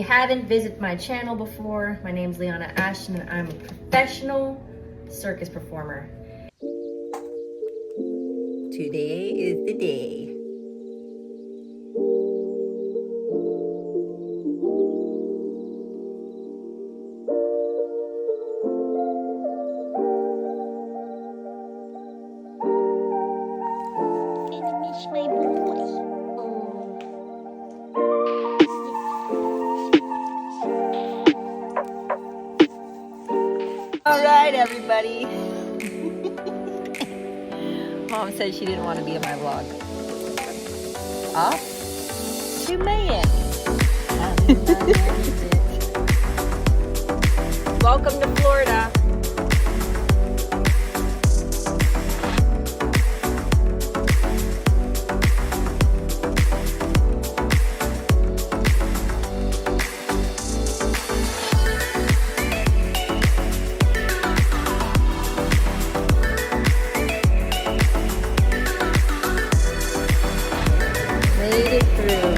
haven't visited my channel before, my name's Liana Ashton and I'm a professional circus performer. Today is the day. All right, everybody. Mom said she didn't want to be in my vlog. Off to Miami. Welcome to Florida. Made it through.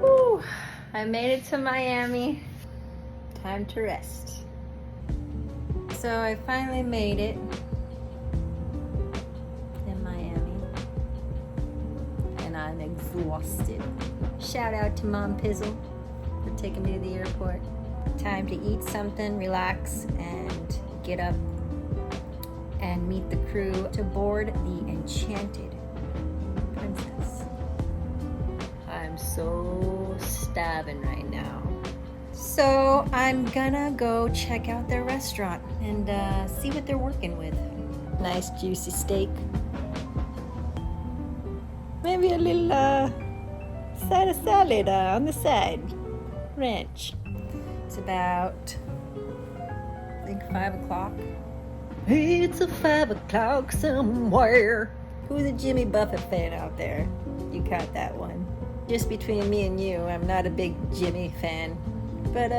Whew. I made it to Miami. Time to rest. So I finally made it in Miami. And I'm exhausted. Shout out to Mom Pizzle for taking me to the airport. Time to eat something, relax, and get up and meet the crew to board the Enchanted Princess. I'm so starving right now. So I'm gonna go check out their restaurant and see what they're working with. Nice juicy steak. Maybe a little side of salad on the side. Ranch. It's about, I think, 5 o'clock. It's a 5 o'clock somewhere. Who's a Jimmy Buffett fan out there? You caught that one. Just between me and you, I'm not a big Jimmy fan. But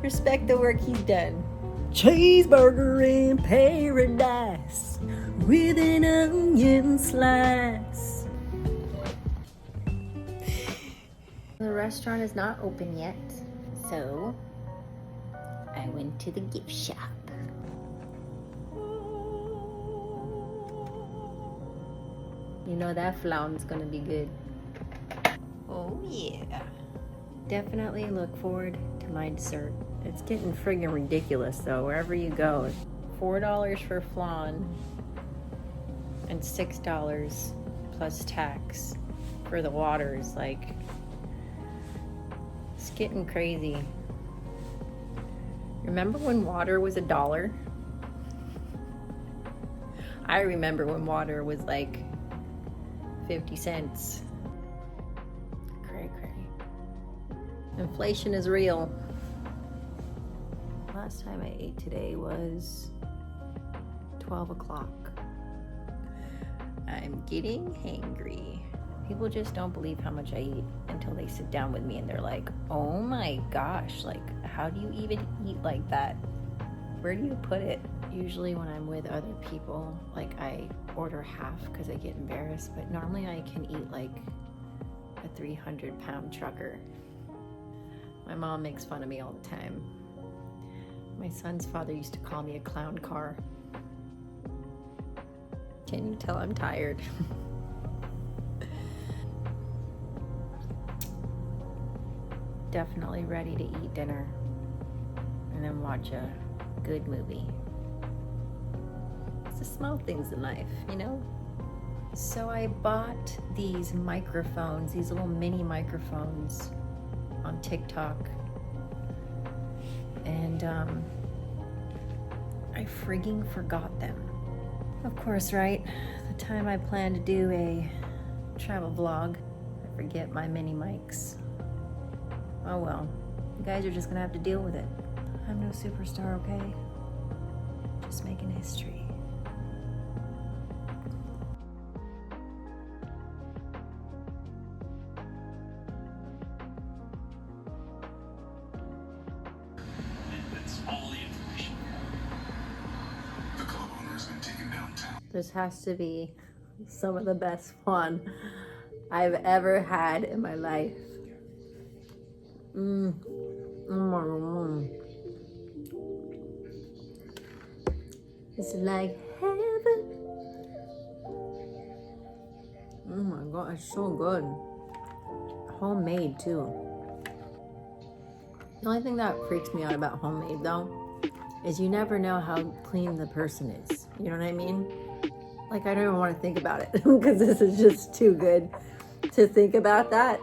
respect the work he's done. Cheeseburger in paradise with an onion slice. The restaurant is not open yet, so I went to the gift shop. You know that flaun's gonna be good. Oh yeah. Definitely look forward to my dessert. It's getting friggin' ridiculous though, wherever you go. $4 for flan and $6 plus tax for the waters. Like, it's getting crazy. Remember when water was $1? I remember when water was like 50 cents. Cray cray. Inflation is real. Last time I ate today was 12 o'clock. I'm getting hangry. People just don't believe how much I eat until they sit down with me and they're like, oh my gosh, like, how do you even eat like that? Where do you put it? Usually when I'm with other people, like, I order half because I get embarrassed, but normally I can eat like a 300-pound trucker. My mom makes fun of me all the time. My son's father used to call me a clown car. Can you tell I'm tired? Definitely ready to eat dinner and then watch a good movie. It's the small things in life, you know? So I bought these microphones, these little mini microphones on TikTok. And I frigging forgot them. Of course, right? The time I plan to do a travel vlog, I forget my mini mics. Oh well, you guys are just gonna have to deal with it. I'm no superstar, okay? Just making history. This has to be some of the best flan I've ever had in my life. It's like heaven. Oh my god, it's so good. Homemade too. The only thing that freaks me out about homemade though is you never know how clean the person is. You know what I mean? Like, I don't even want to think about it because this is just too good to think about that.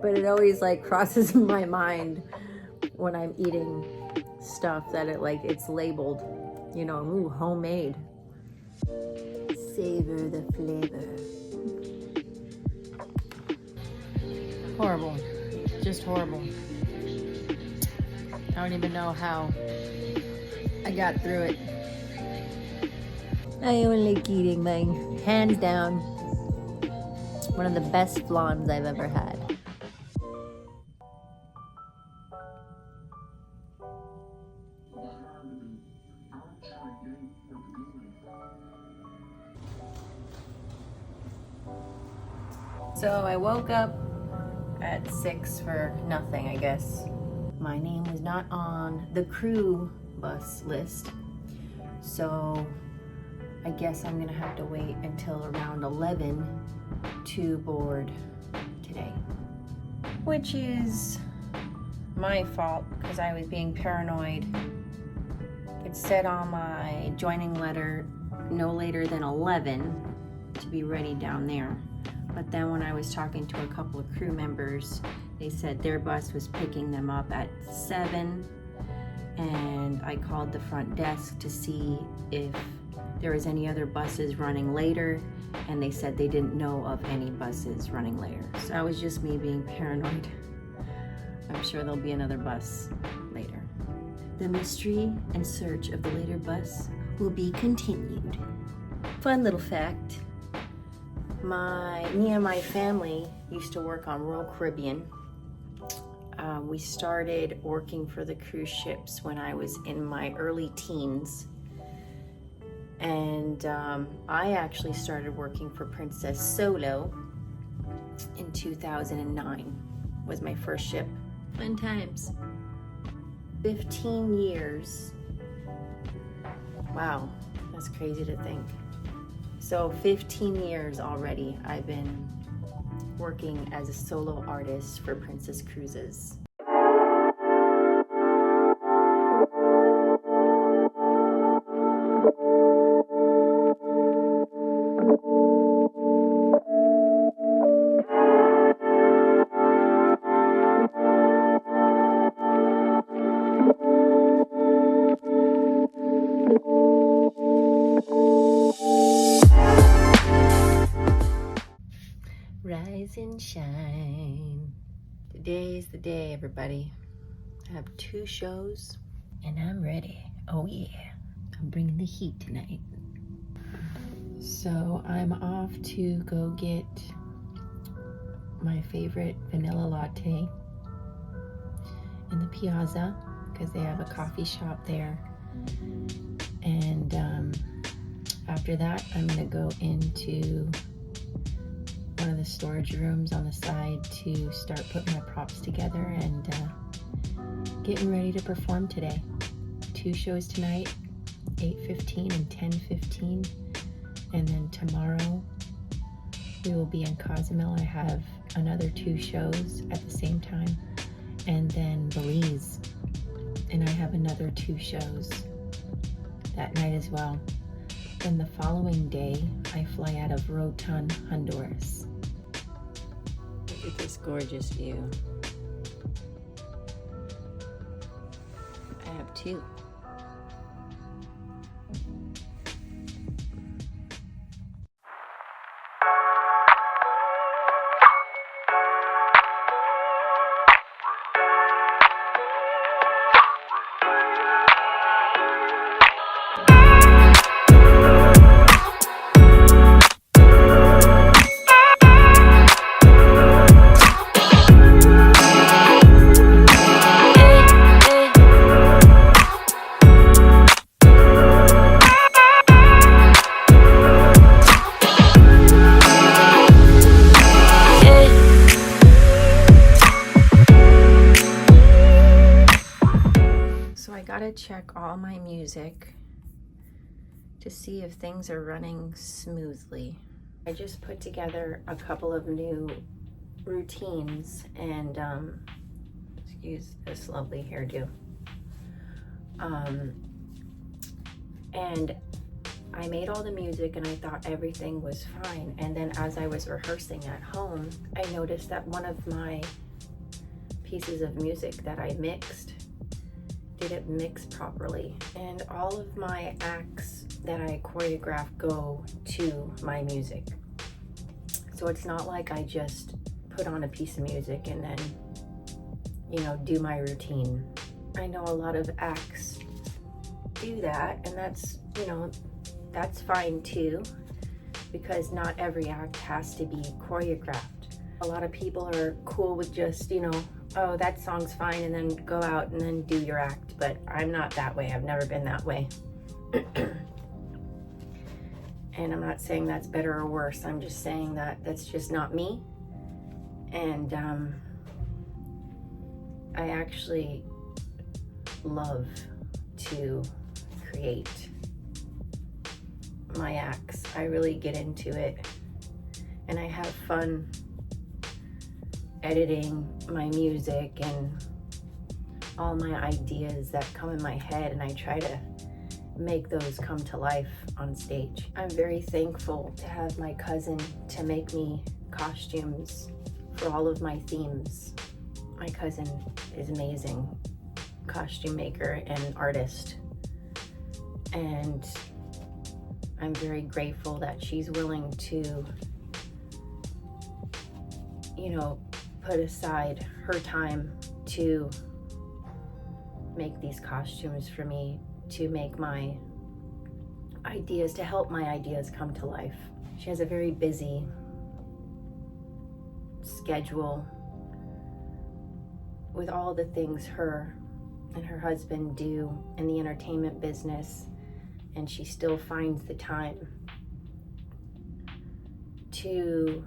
But it always like crosses my mind when I'm eating stuff that it's labeled, you know, ooh, homemade. Savor the flavor. Horrible. Just horrible. I don't even know how I got through it. I only like eating mine. Hands down, one of the best flans I've ever had. So I woke up at 6 for nothing, I guess. My name was not on the crew bus list, so I guess I'm gonna have to wait until around 11 to board today. Which is my fault because I was being paranoid. It said on my joining letter no later than 11 to be ready down there. But then when I was talking to a couple of crew members, they said their bus was picking them up at 7, and I called the front desk to see if there was any other buses running later, and they said they didn't know of any buses running later. So that was just me being paranoid. I'm sure there'll be another bus later. The mystery and search of the later bus will be continued. Fun little fact. Me and my family used to work on Royal Caribbean. We started working for the cruise ships when I was in my early teens. And I actually started working for Princess Solo in 2009. Was my first ship. Fun times. 15 years. Wow, that's crazy to think. So 15 years already I've been working as a solo artist for Princess Cruises. Rise and shine. Today is the day, everybody. I have 2 shows and I'm ready. Oh yeah, I'm bringing the heat tonight. So I'm off to go get my favorite vanilla latte in the Piazza because they have a coffee shop there. And after that, I'm gonna go into one of the storage rooms on the side to start putting my props together and getting ready to perform today. 2 shows tonight, 8:15 and 10:15, and then tomorrow we will be in Cozumel. I have another 2 shows at the same time, and then Belize, and I have another 2 shows that night as well. Then the following day, I fly out of Rotan, Honduras. Look at this gorgeous view. I have 2. check all my music to see if things are running smoothly. I just put together a couple of new routines and excuse this lovely hairdo. And I made all the music and I thought everything was fine. And then as I was rehearsing at home, I noticed that one of my pieces of music that I mixed didn't mix properly. And all of my acts that I choreograph go to my music. So it's not like I just put on a piece of music and then, you know, do my routine. I know a lot of acts do that, and that's, you know, that's fine too, because not every act has to be choreographed. A lot of people are cool with just, you know, oh, that song's fine, and then go out and then do your act. But I'm not that way. I've never been that way. And I'm not saying that's better or worse. I'm just saying that that's just not me. And I actually love to create my acts. I really get into it, and I have fun editing my music and all my ideas that come in my head, and I try to make those come to life on stage. I'm very thankful to have my cousin to make me costumes for all of my themes. My cousin is amazing costume maker and artist, and I'm very grateful that she's willing to, you know, put aside her time to make these costumes for me, to make my ideas, to help my ideas come to life. She has a very busy schedule with all the things her and her husband do in the entertainment business, and she still finds the time to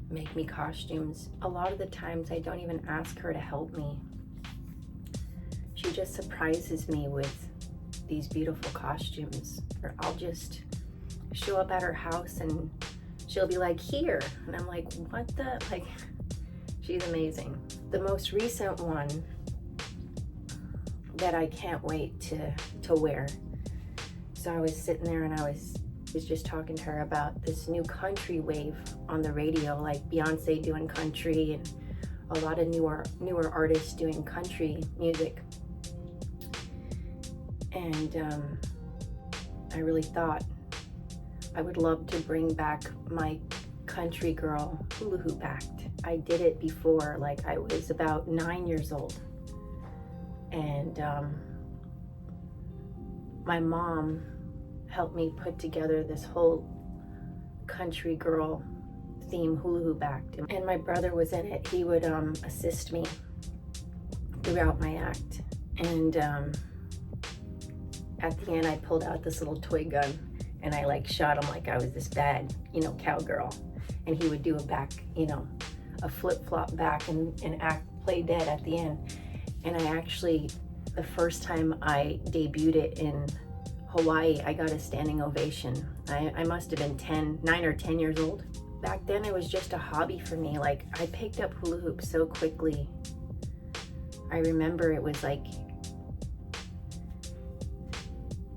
make me costumes. A lot of the times I don't even ask her to help me. She just surprises me with these beautiful costumes. Or I'll just show up at her house and she'll be like, here. And I'm like, what the, like, she's amazing. The most recent one that I can't wait to wear. So I was sitting there and I was just talking to her about this new country wave on the radio, like Beyonce doing country and a lot of newer artists doing country music. And I really thought I would love to bring back my country girl hula hoop act. I did it before, like I was about 9 years old. And my mom helped me put together this whole country girl theme hula hoop act. And my brother was in it. He would assist me throughout my act. And at the end, I pulled out this little toy gun and I like shot him like I was this bad, you know, cowgirl. And he would do a back, you know, a flip-flop back and play dead at the end. And I actually, the first time I debuted it in Hawaii, I got a standing ovation. I must have been 9 or 10 years old. Back then it was just a hobby for me. Like I picked up hula hoops so quickly. I remember it was like,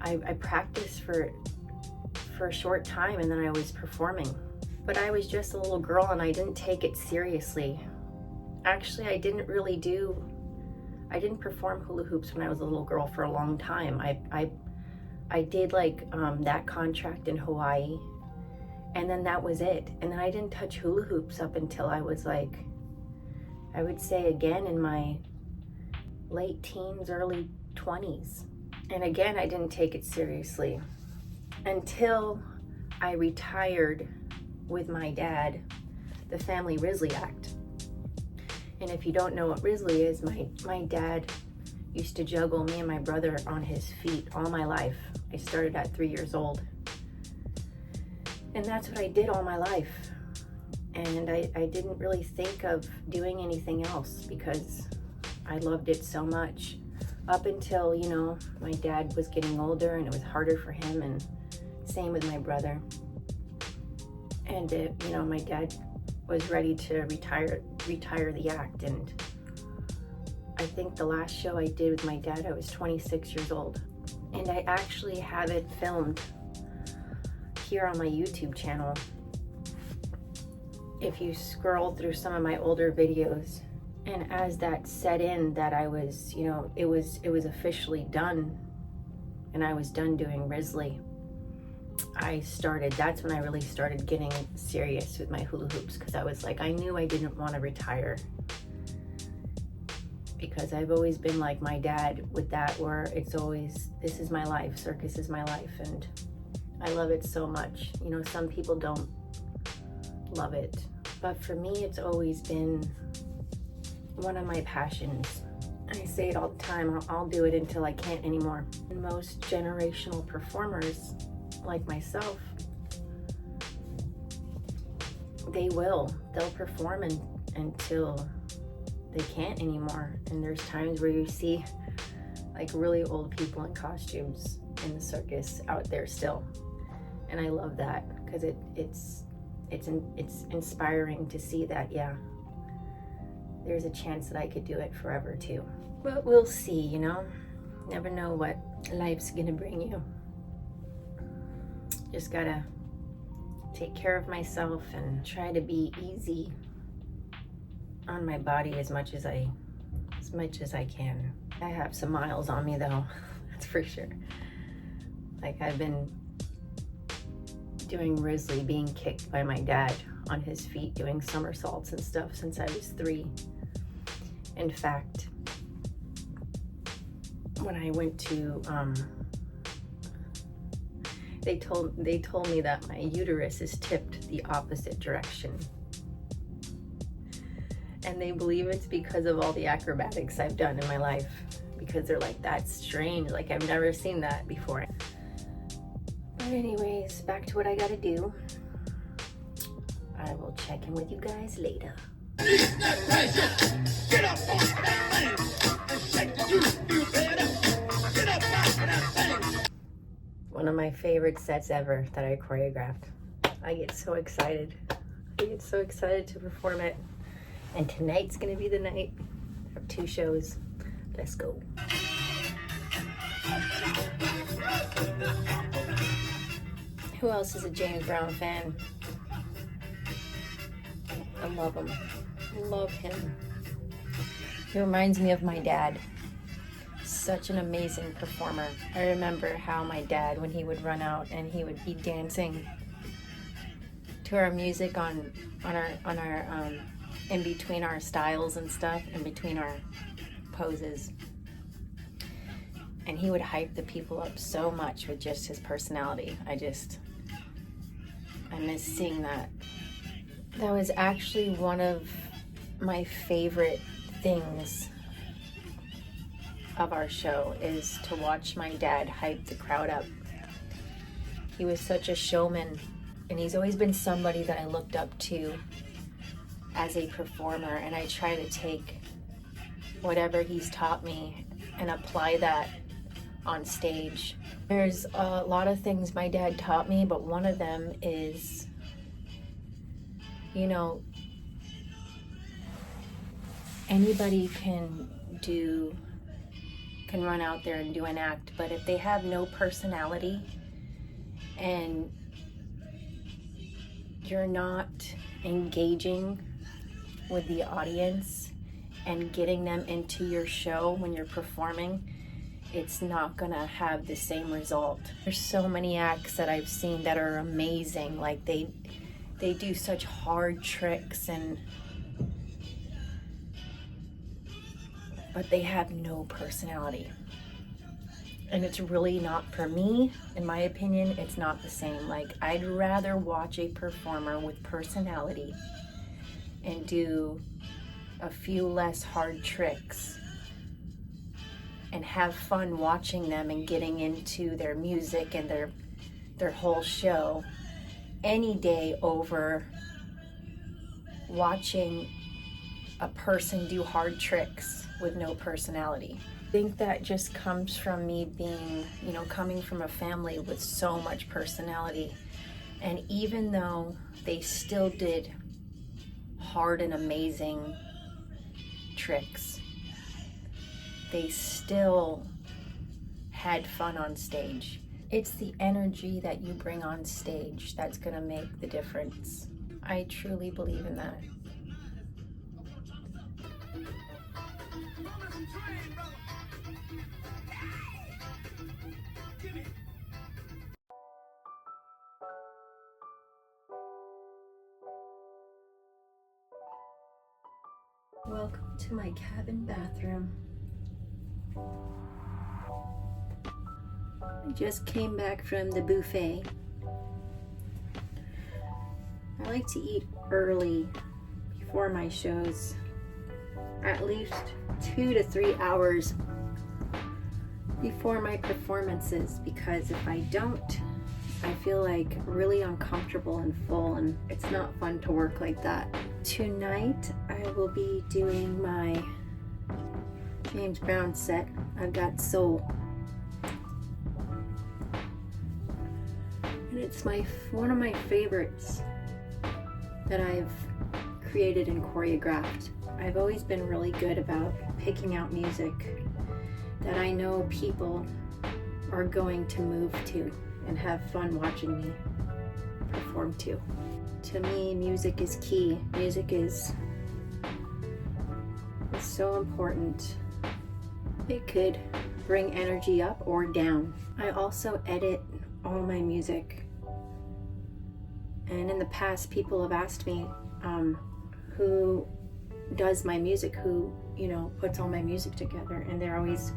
I practiced for a short time and then I was performing. But I was just a little girl and I didn't take it seriously. Actually, I didn't perform hula hoops when I was a little girl for a long time. I did like that contract in Hawaii, and then that was it. And then I didn't touch hula hoops up until I was like, I would say again in my late teens, early 20s. And again, I didn't take it seriously until I retired with my dad, the family Risley Act. And if you don't know what Risley is, my dad used to juggle me and my brother on his feet all my life. I started at 3 years old. And that's what I did all my life. And I didn't really think of doing anything else because I loved it so much. up until, you know, my dad was getting older and it was harder for him, and same with my brother. And you know, my dad was ready to retire the act, and I think the last show I did with my dad, I was 26 years old. And I actually have it filmed here on my YouTube channel. If you scroll through some of my older videos, and as that set in that I was, you know, it was officially done and I was done doing Risley, that's when I really started getting serious with my hula hoops, because I was like, I knew I didn't want to retire, because I've always been like my dad with that, where it's always, this is my life, circus is my life, and I love it so much. You know, some people don't love it, but for me, it's always been one of my passions. I say it all the time, I'll do it until I can't anymore. And most generational performers like myself, they'll perform until they can't anymore. And there's times where you see like really old people in costumes in the circus out there still, and I love that, because it's inspiring to see that, yeah, there's a chance that I could do it forever too. But we'll see, you know, never know what life's gonna bring you. Just gotta take care of myself and try to be easy on my body as much as I can. I have some miles on me though, that's for sure. Like, I've been doing Risley, being kicked by my dad on his feet, doing somersaults and stuff since I was 3. In fact, when I went to, they told me that my uterus is tipped the opposite direction. And they believe it's because of all the acrobatics I've done in my life, because they're like, that's strange, like I've never seen that before. But anyways, back to what I gotta do. I will check in with you guys later. One of my favorite sets ever that I choreographed. I get so excited. I get so excited to perform it. And tonight's gonna be the night. I have 2 shows. Let's go. Who else is a James Brown fan? I love him. Love him. He reminds me of my dad. Such an amazing performer. I remember how my dad, when he would run out and he would be dancing to our music on our in between our styles and stuff, in between our poses. And he would hype the people up so much with just his personality. I miss seeing that. That was actually one of my favorite things of our show, is to watch my dad hype the crowd up. He was such a showman, and he's always been somebody that I looked up to as a performer, and I try to take whatever he's taught me and apply that on stage. There's a lot of things my dad taught me, but one of them is, you know, anybody can run out there and do an act, but if they have no personality and you're not engaging with the audience and getting them into your show when you're performing, it's not gonna have the same result. There's so many acts that I've seen that are amazing, like they do such hard tricks, but they have no personality. And it's really not, for me, in my opinion, it's not the same. Like, I'd rather watch a performer with personality and do a few less hard tricks and have fun watching them and getting into their music and their whole show any day over watching a person do hard tricks with no personality. I think that just comes from me being, coming from a family with so much personality. And even though they still did hard and amazing tricks, they still had fun on stage. It's the energy that you bring on stage that's gonna make the difference. I truly believe in that. Welcome to my cabin bathroom. I just came back from the buffet. I like to eat early before my shows, at least 2 to 3 hours before my performances, because if I don't, I feel like really uncomfortable and full, and it's not fun to work like that. Tonight I will be doing my James Brown set. I've got Soul, and it's one of my favorites that I've created and choreographed. I've always been really good about picking out music that I know people are going to move to and have fun watching me perform to. To me, music is key. Music is so important. It could bring energy up or down. I also edit all my music. And in the past, people have asked me who does my music, who, puts all my music together. And they're always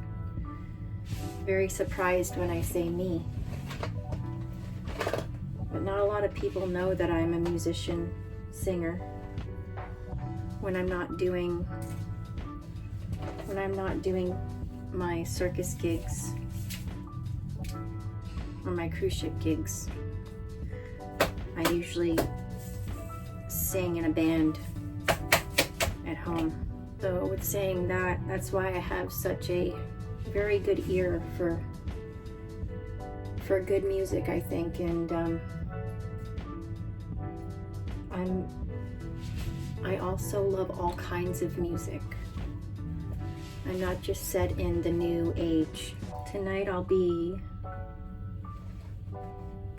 very surprised when I say me. But not a lot of people know that I'm a musician, singer. When I'm not doing my circus gigs or my cruise ship gigs, I usually sing in a band at home. So with saying that, that's why I have such a very good ear for good music, I think, and I also love all kinds of music. I'm not just set in the new age. Tonight I'll be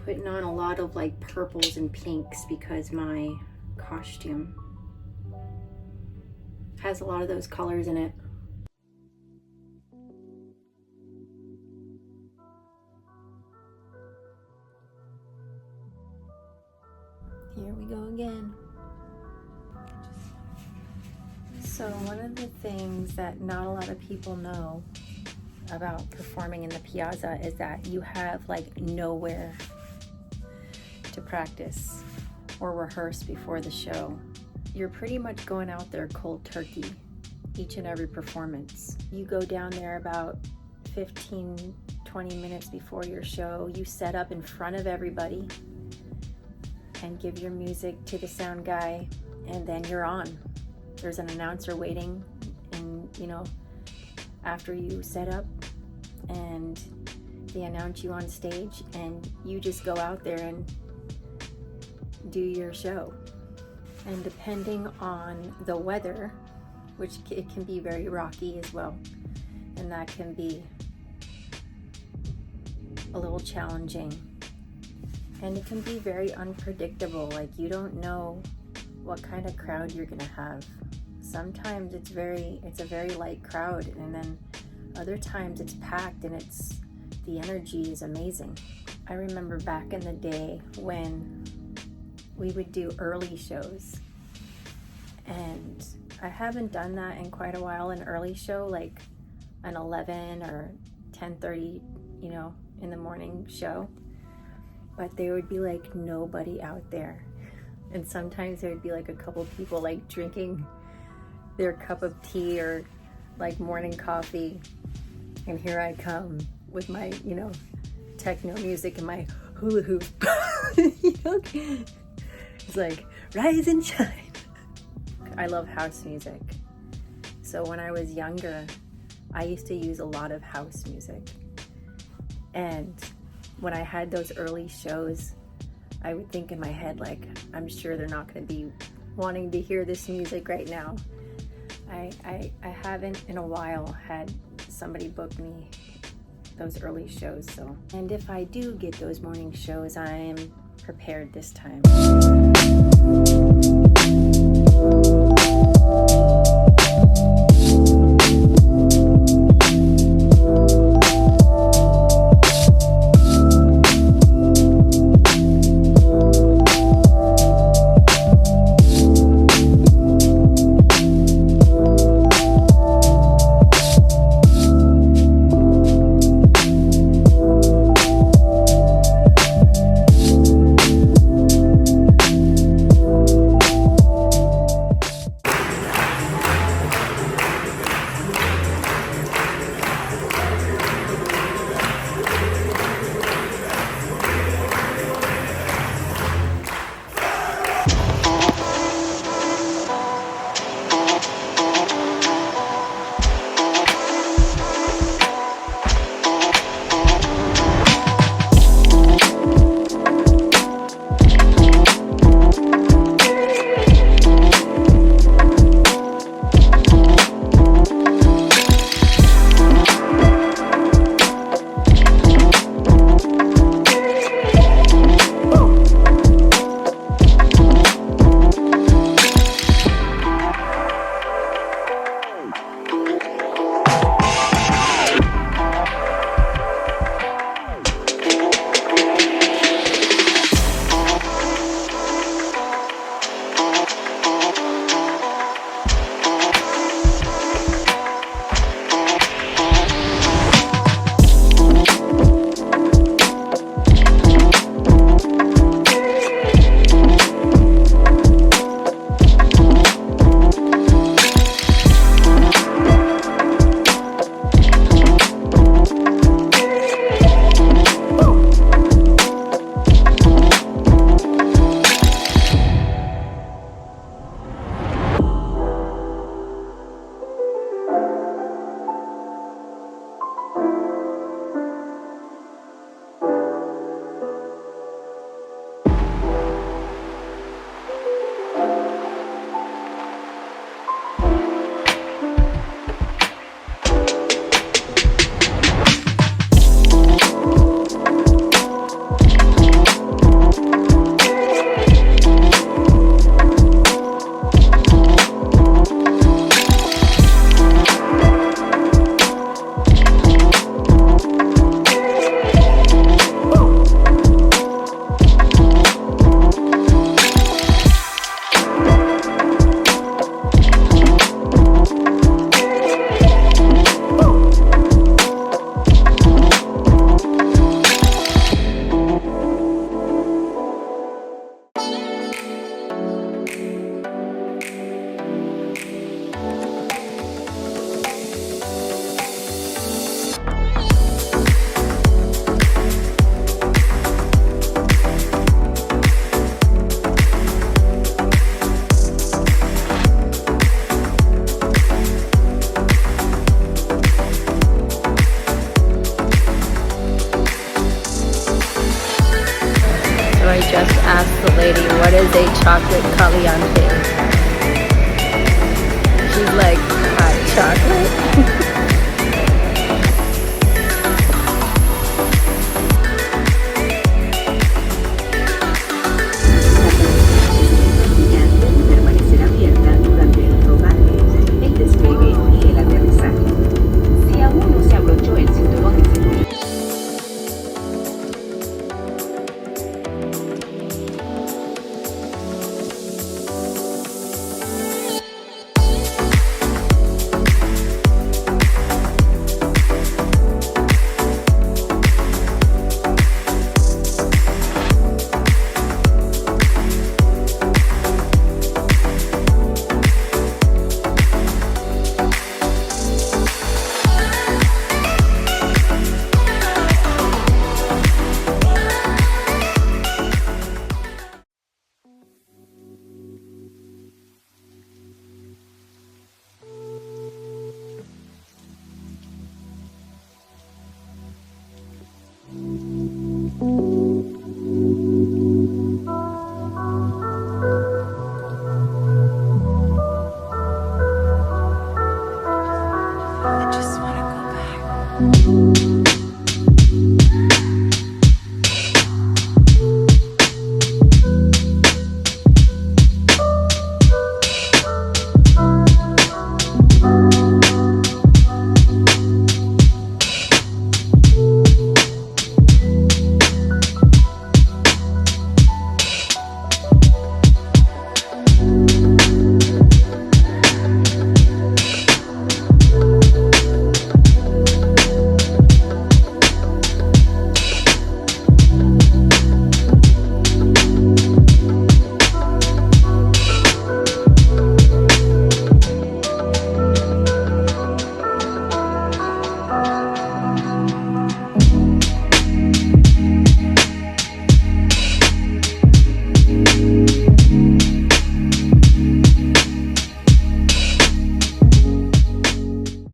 putting on a lot of like purples and pinks because my costume has a lot of those colors in it. Here we go again. So one of the things that not a lot of people know about performing in the Piazza is that you have like nowhere to practice or rehearse before the show. You're pretty much going out there cold turkey each and every performance. You go down there about 15, 20 minutes before your show. You set up in front of everybody and give your music to the sound guy, and then you're on. There's an announcer waiting, and after you set up, and they announce you on stage, and you just go out there and do your show. And depending on the weather, which it can be very rocky as well, and that can be a little challenging. And it can be very unpredictable. Like, you don't know what kind of crowd you're gonna have. Sometimes it's a very light crowd, and then other times it's packed and the energy is amazing. I remember back in the day when we would do early shows, and I haven't done that in quite a while, an early show, like an 11 or 10:30, in the morning show. But there would be like nobody out there. And sometimes there would be like a couple people like drinking their cup of tea or like morning coffee. And here I come with my, techno music and my hula hoop. It's like, rise and shine. I love house music. So when I was younger, I used to use a lot of house music. And when I had those early shows, I would think in my head, like, I'm sure they're not going to be wanting to hear this music right now. I haven't in a while had somebody book me those early shows, so. And if I do get those morning shows, I'm prepared this time. I just asked the lady, what is a chocolate caliente? She's like, hot chocolate.